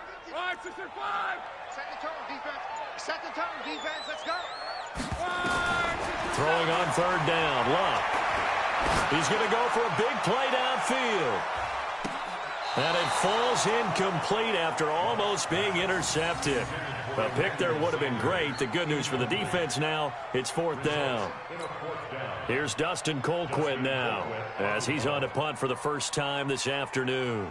[SPEAKER 2] turn, defense. Second turn, defense. Let's go.
[SPEAKER 1] Throwing on third down. Love. He's going to go for a big play downfield. And it falls incomplete after almost being intercepted. A pick there would have been great. The good news for the defense now, it's fourth down. Here's Dustin Colquitt now as he's on to punt for the first time this afternoon.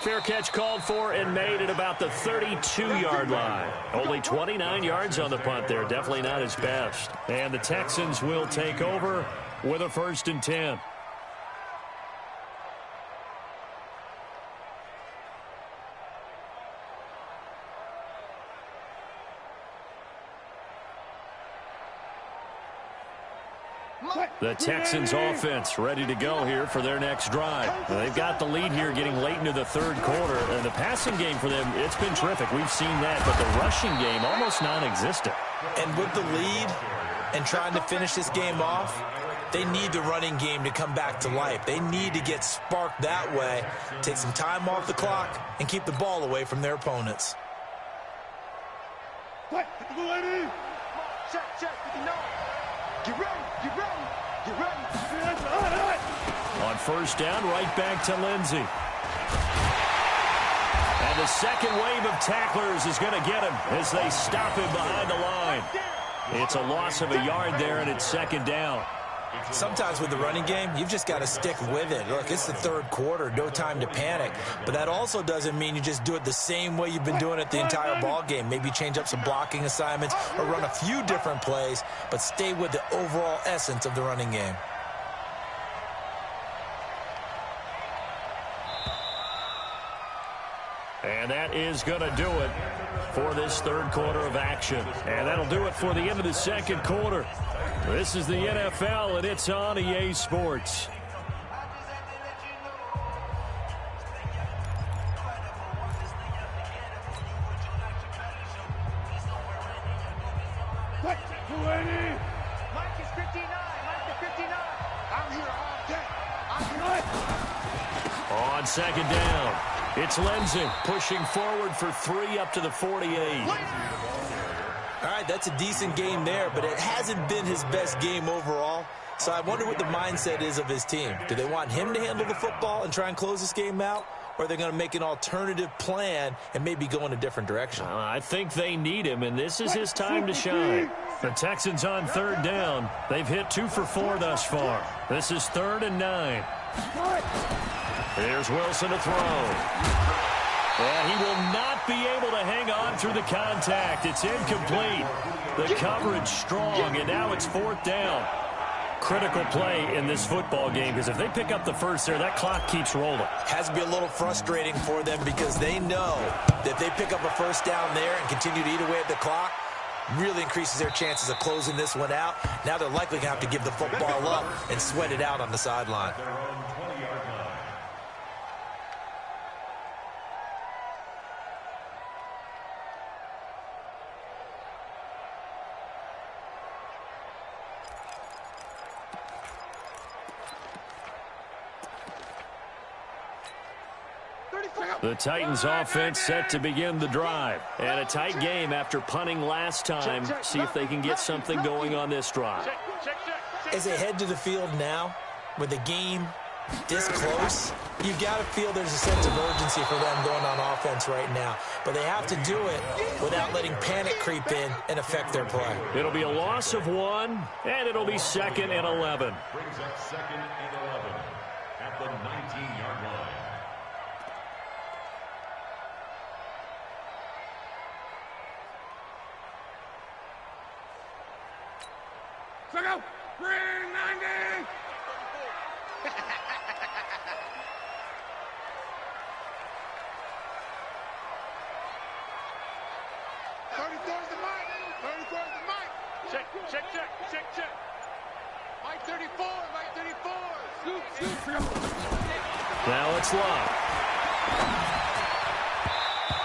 [SPEAKER 1] Fair catch called for and made at about the 32-yard line. Only 29 yards on the punt there. Definitely not his best. And the Texans will take over with a 1st and 10. The Texans offense ready to go here for their next drive. They've got the lead here getting late into the third quarter. And the passing game for them, it's been terrific. We've seen that. But the rushing game, almost non-existent.
[SPEAKER 3] And with the lead and trying to finish this game off, they need the running game to come back to life. They need to get sparked that way, take some time off the clock, and keep the ball away from their opponents.
[SPEAKER 2] Check. Get ready. Get ready. Get ready.
[SPEAKER 1] On first down, right back to Lindsey. And the second wave of tacklers is going to get him as they stop him behind the line. It's a loss of a yard there, and it's second down.
[SPEAKER 3] Sometimes with the running game, you've just got to stick with it. Look, it's the third quarter, no time to panic. But that also doesn't mean you just do it the same way you've been doing it the entire ball game. Maybe change up some blocking assignments or run a few different plays, but stay with the overall essence of the running game.
[SPEAKER 1] And that is going to do it for this third quarter of action. And that'll do it for the end of the second quarter. This is the NFL, and it's on EA Sports.
[SPEAKER 2] Mike is 59. Mike is 59. I'm here all day. I'm here.
[SPEAKER 1] On second down, it's Lindsey pushing forward for 3 up to the 48.
[SPEAKER 3] All right, that's a decent game there, but it hasn't been his best game overall. So I wonder what the mindset is of his team. Do they want him to handle the football and try and close this game out? Or are they going to make an alternative plan and maybe go in a different direction?
[SPEAKER 1] I think they need him, and this is his time to shine. The Texans on third down. They've hit 2 for 4 thus far. This is 3rd and 9. Here's Wilson to throw. And he will not be able to hang on through the contact. It's incomplete. The coverage strong, and now it's 4th down. Critical play in this football game, because if they pick up the first there, that clock keeps rolling.
[SPEAKER 3] Has to be a little frustrating for them because they know that if they pick up a first down there and continue to eat away at the clock, really increases their chances of closing this one out. Now they're likely going to have to give the football up and sweat it out on the sideline.
[SPEAKER 1] The Titans offense set to begin the drive. And a tight game after punting last time. See if they can get something going on this drive.
[SPEAKER 3] As they head to the field now, with the game this close, you've got to feel there's a sense of urgency for them going on offense right now. But they have to do it without letting panic creep in and affect their play.
[SPEAKER 1] It'll be a loss of 1, and it'll be 2nd and 11.
[SPEAKER 4] Brings up 2nd and 11 at the 19-yard line.
[SPEAKER 2] Bring 90! 34's the mic. 34's the mic. Check. Mike 34. Scoop.
[SPEAKER 1] Now it's Love.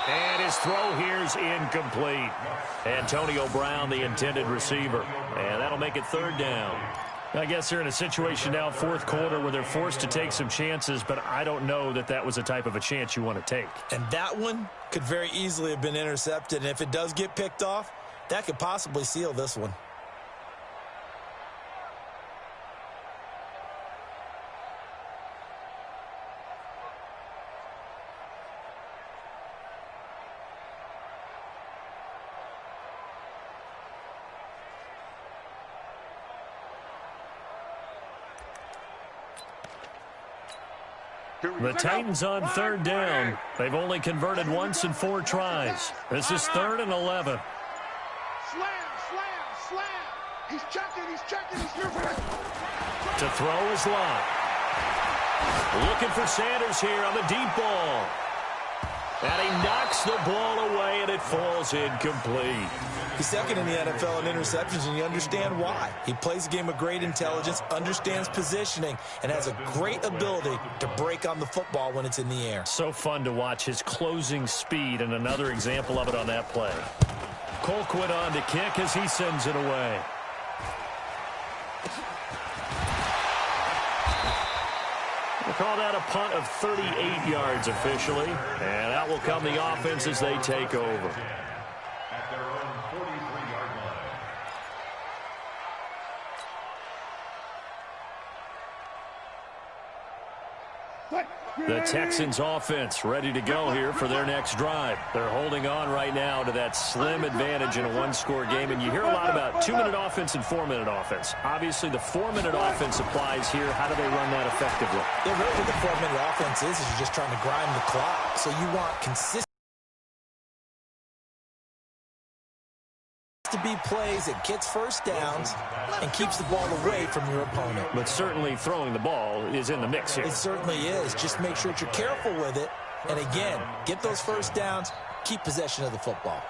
[SPEAKER 1] And his throw here's incomplete. Antonio Brown, the intended receiver. And that'll make it 3rd down. I guess they're in a situation now, 4th quarter, where they're forced to take some chances, but I don't know that that was the type of a chance you want to take.
[SPEAKER 3] And that one could very easily have been intercepted. And if it does get picked off, that could possibly seal this one.
[SPEAKER 1] The Titans on 3rd down. They've only converted once in 4 tries. This is 3rd and 11.
[SPEAKER 2] Slam, slam, slam. He's checking, he's here for it.
[SPEAKER 1] To throw is Lott. Looking for Sanders here on the deep ball. And he knocks the ball away, and it falls incomplete.
[SPEAKER 3] He's 2nd in the NFL in interceptions, and you understand why. He plays a game with great intelligence, understands positioning, and has a great ability to break on the football when it's in the air.
[SPEAKER 1] So fun to watch his closing speed, and another example of it on that play. Colquitt on to kick as he sends it away. We'll call that a punt of 38 yards officially. And out will come the offense as they take over.
[SPEAKER 4] At their own 43-yard line.
[SPEAKER 1] The Texans offense ready to go here for their next drive. They're holding on right now to that slim advantage in a 1-score game. And you hear a lot about 2-minute offense and 4-minute offense. Obviously, the 4-minute offense applies here. How do they run that effectively?
[SPEAKER 3] Yeah, really what the 4-minute offense is you're just trying to grind the clock. So you want consistent to be plays that gets first downs and keeps the ball away from your opponent.
[SPEAKER 1] But certainly throwing the ball is in the mix here.
[SPEAKER 3] It certainly is. Just make sure that you're careful with it. And again, get those first downs, keep possession of the football.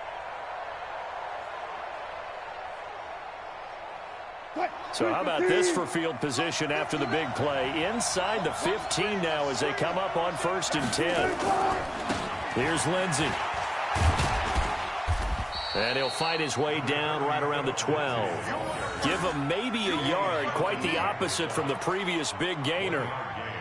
[SPEAKER 1] So how about this for field position after the big play? Inside the 15 now as they come up on 1st and 10. Here's Lindsey. And he'll fight his way down right around the 12. Give him maybe a yard, quite the opposite from the previous big gainer.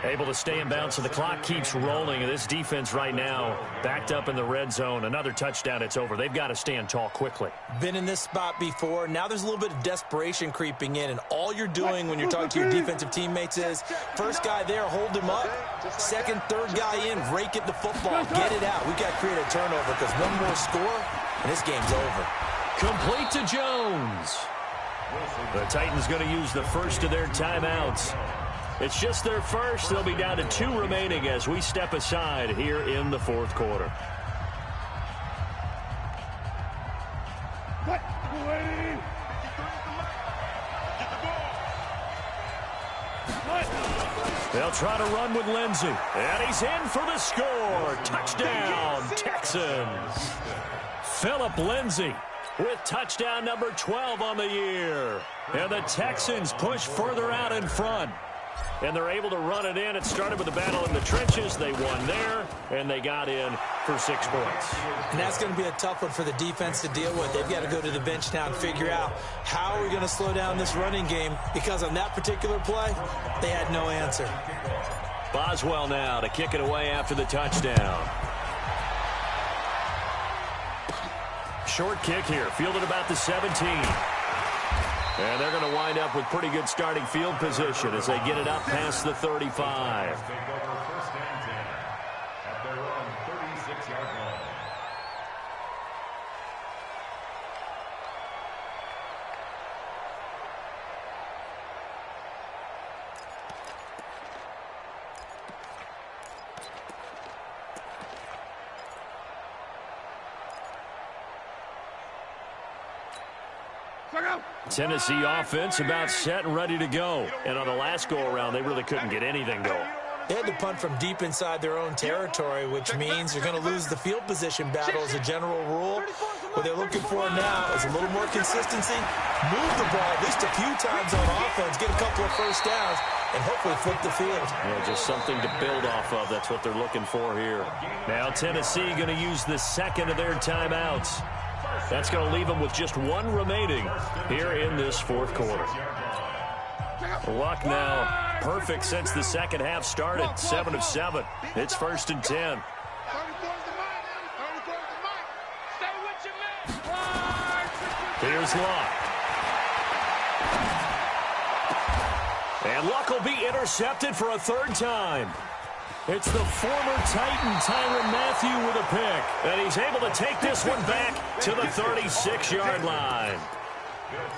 [SPEAKER 1] Able to stay in bounds, so the clock keeps rolling. And this defense right now backed up in the red zone. Another touchdown, it's over. They've got to stand tall quickly.
[SPEAKER 3] Been in this spot before. Now there's a little bit of desperation creeping in. And all you're doing when you're talking to your defensive teammates is, first guy there, hold him up. Second, third guy in, rake at the football. Get it out. We've got to create a turnover because one more score, and this game's over.
[SPEAKER 1] Complete to Jones. The Titans going to use the first of their timeouts. It's just their first. They'll be down to 2 remaining as we step aside here in the 4th quarter. They'll try to run with Lindsey. And he's in for the score. Touchdown, Texans. Phillip Lindsey with touchdown number 12 on the year. And the Texans push further out in front. And they're able to run it in. It started with a battle in the trenches. They won there, and they got in for 6 points.
[SPEAKER 3] And that's going to be a tough one for the defense to deal with. They've got to go to the bench now and figure out how are we going to slow down this running game, because on that particular play, they had no answer.
[SPEAKER 1] Boswell now to kick it away after the touchdown. Short kick here, fielded about the 17. And they're going to wind up with pretty good starting field position as they get it up past the 35.
[SPEAKER 4] Take over 1st and 10 at their own 36-yard line.
[SPEAKER 1] Tennessee offense about set and ready to go. And on the last go-around, they really couldn't get anything going.
[SPEAKER 3] They had to punt from deep inside their own territory, which means they're going to lose the field position battle as a general rule. What they're looking for now is a little more consistency, move the ball at least a few times on offense, get a couple of first downs, and hopefully flip the field.
[SPEAKER 1] Yeah, just something to build off of. That's what they're looking for here. Now Tennessee going to use the second of their timeouts. That's going to leave them with just one remaining here in this fourth quarter. Luck now perfect since the second half started. 7 of 7. It's 1st and 10. Here's Luck. And Luck will be intercepted for a third time. It's the former Titan, Tyrann Mathieu, with a pick. And he's able to take this one back to the 36-yard line.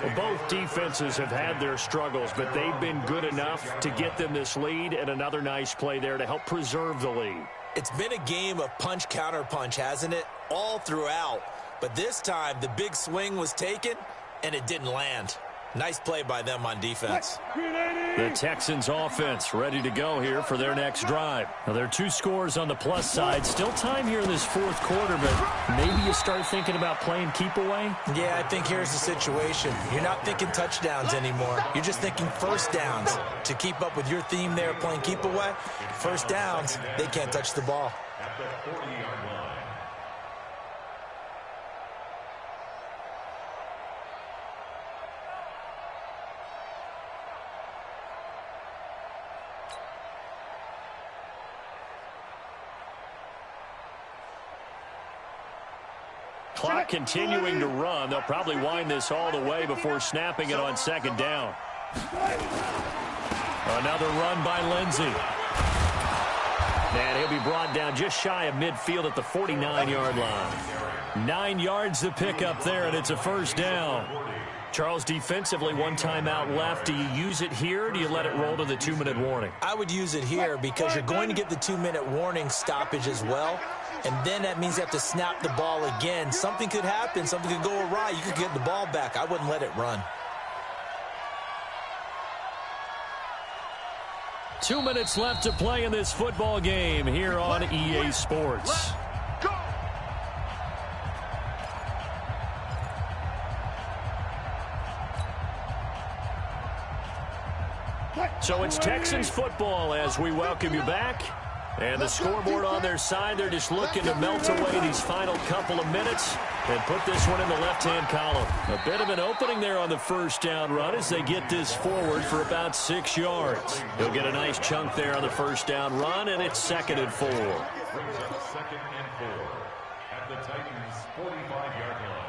[SPEAKER 1] Well, both defenses have had their struggles, but they've been good enough to get them this lead, and another nice play there to help preserve the lead.
[SPEAKER 3] It's been a game of punch-counter-punch, hasn't it? All throughout. But this time, the big swing was taken, and it didn't land. Nice play by them on defense.
[SPEAKER 1] The Texans offense ready to go here for their next drive. Now, there are 2 scores on the plus side. Still time here in this fourth quarter, but maybe you start thinking about playing keep away?
[SPEAKER 3] Yeah, I think here's the situation. You're not thinking touchdowns anymore. You're just thinking first downs. To keep up with your theme there, playing keep away, first downs, they can't touch the ball.
[SPEAKER 4] At the 40-yard line.
[SPEAKER 1] Clock continuing to run. They'll probably wind this all the way before snapping it on second down. Another run by Lindsey. And he'll be brought down just shy of midfield at the 49-yard line. 9 yards to pick up there, and it's a first down. Charles, defensively, 1 timeout left. Do you use it here, or do you let it roll to the 2-minute warning?
[SPEAKER 3] I would use it here because you're going to get the 2-minute warning stoppage as well. And then that means you have to snap the ball again. Something could happen. Something could go awry. You could get the ball back. I wouldn't let it run.
[SPEAKER 1] 2 minutes left to play in this football game here on EA Sports. So it's Texans football as we welcome you back. And the scoreboard on their side, they're just looking to melt away these final couple of minutes and put this one in the left-hand column. A bit of an opening there on the first down run as they get this forward for about 6 yards. He'll get a nice chunk there on the first down run, and it's 2nd and 4.
[SPEAKER 4] Brings up 2nd and 4 at the Titans' 45-yard line.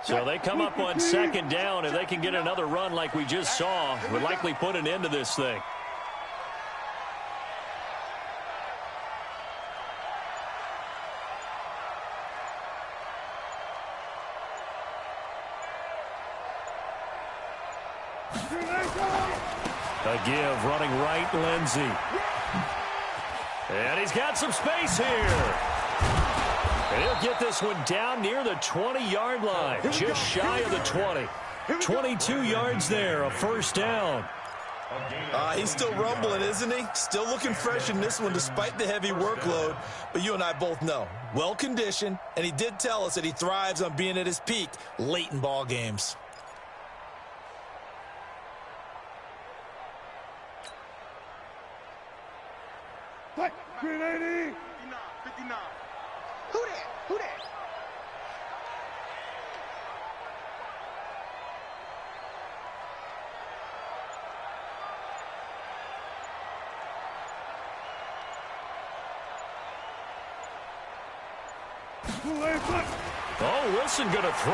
[SPEAKER 1] So they come up on second down. If they can get another run like we just saw, would likely put an end to this thing. A give, running right, Lindsey. And he's got some space here. And he'll get this one down near the 20-yard line, just shy of the 20. 22 yards there, a first down.
[SPEAKER 3] He's still rumbling, isn't he? Still looking fresh in this one despite the heavy workload. But you and I both know, well-conditioned, and he did tell us that he thrives on being at his peak late in ball games.
[SPEAKER 2] Green 80. 59. Who that? Who that?
[SPEAKER 1] Oh, Wilson going to throw.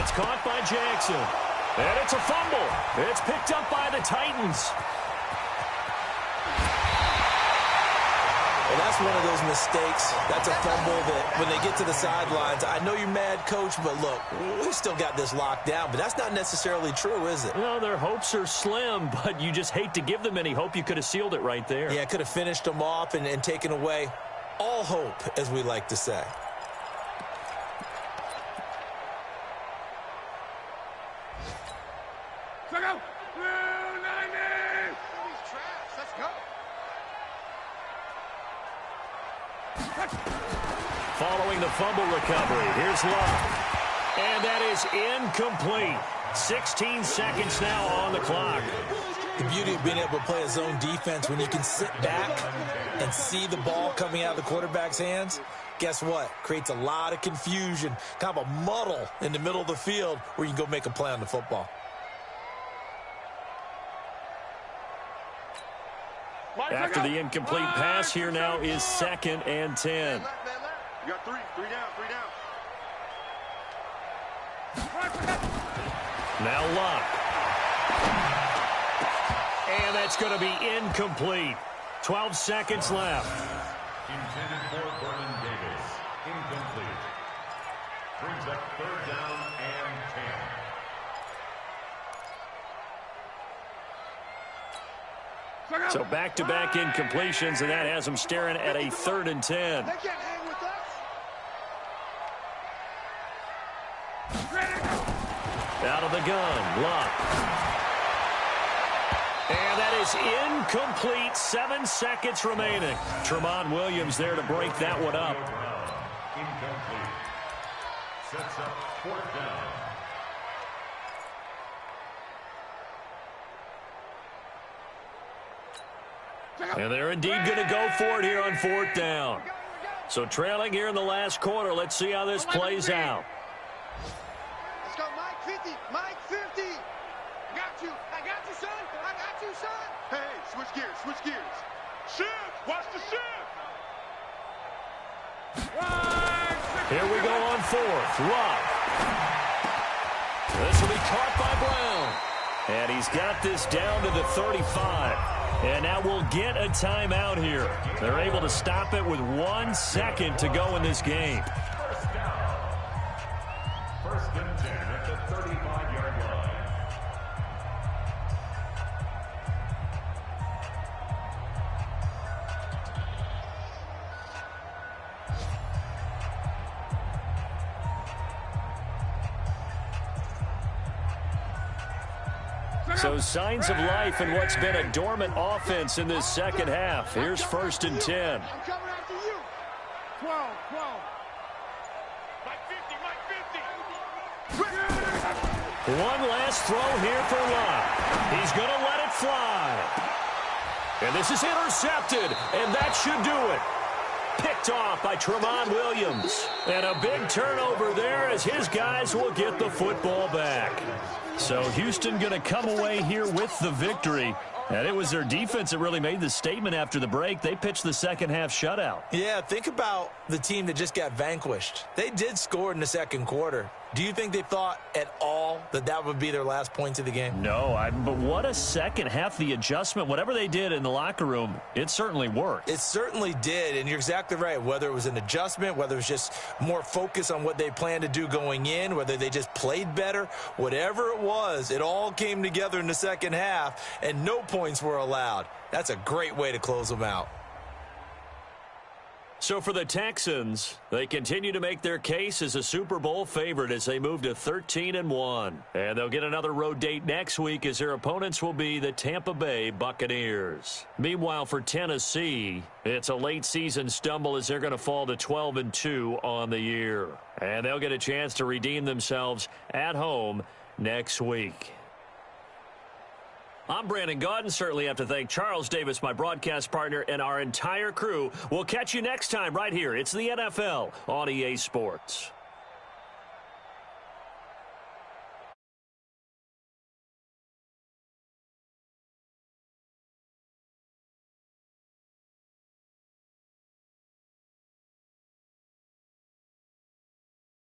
[SPEAKER 1] It's caught by Jackson. And it's a fumble. It's picked up by the Titans.
[SPEAKER 3] Well, that's one of those mistakes. That's a fumble that when they get to the sidelines, I know you're mad, Coach, but look, we still got this locked down. But that's not necessarily true, is it?
[SPEAKER 1] Well, their hopes are slim, but you just hate to give them any hope. You could have sealed it right there.
[SPEAKER 3] Yeah, could have finished them off and taken away all hope, as we like to say.
[SPEAKER 2] Let's go.
[SPEAKER 1] Following the fumble recovery, here's Love. And that is incomplete. 16 seconds now on the clock.
[SPEAKER 3] The beauty of being able to play a zone defense when you can sit back and see the ball coming out of the quarterback's hands, guess what? Creates a lot of confusion, kind of a muddle in the middle of the field where you can go make a play on the football.
[SPEAKER 1] After the incomplete pass, here now is 2nd and 10.
[SPEAKER 2] You got three down.
[SPEAKER 1] Now Luck. And that's going to be incomplete. 12 seconds left.
[SPEAKER 4] Intended for Vernon Davis. Incomplete. Brings up 3rd down and 10.
[SPEAKER 1] So back-to-back incompletions, and that has him staring at a 3rd and 10.
[SPEAKER 2] They can't hang with us.
[SPEAKER 1] Out of the gun, Luck. And that is incomplete. 7 seconds remaining. Tremont Williams there to break that one up.
[SPEAKER 4] Incomplete. Sets up 4th down.
[SPEAKER 1] And they're indeed going to go for it here on 4th down. So trailing here in the last quarter. Let's see how this plays out.
[SPEAKER 2] Let's go, Mike 50. Mike 50. I got you, son. I got you, son. Hey, switch gears. Shift. Watch the shift.
[SPEAKER 1] Here we go on 4th. Luck. This will be caught by Brown. And he's got this down to the 35. And now we'll get a timeout here. They're able to stop it with 1 second to go in this game.
[SPEAKER 4] 1st and 10 at the 35-yard line.
[SPEAKER 1] So signs of life in what's been a dormant offense in this second half. Here's 1st and 10.
[SPEAKER 2] I'm coming after you. 12. Mike 50.
[SPEAKER 1] One last throw here for Luck. He's going to let it fly. And this is intercepted, and that should do it. Picked off by Tremont Williams. And a big turnover there as his guys will get the football back. So Houston going to come away here with the victory. And it was their defense that really made the statement after the break. They pitched the second half shutout. Yeah, think about the team that just got vanquished. They did score in the second quarter. Do you think they thought at all that that would be their last points of the game? No, but what a second half. The adjustment, whatever they did in the locker room, it certainly worked. It certainly did, and you're exactly right. Whether it was an adjustment, whether it was just more focus on what they planned to do going in, whether they just played better, whatever it was, it all came together in the second half, and no points were allowed. That's a great way to close them out. So for the Texans, they continue to make their case as a Super Bowl favorite as they move to 13-1. And they'll get another road date next week as their opponents will be the Tampa Bay Buccaneers. Meanwhile, for Tennessee, it's a late season stumble as they're going to fall to 12-2 on the year. And they'll get a chance to redeem themselves at home next week. I'm Brandon Gaudin. Certainly have to thank Charles Davis, my broadcast partner, and our entire crew. We'll catch you next time right here. It's the NFL on EA Sports.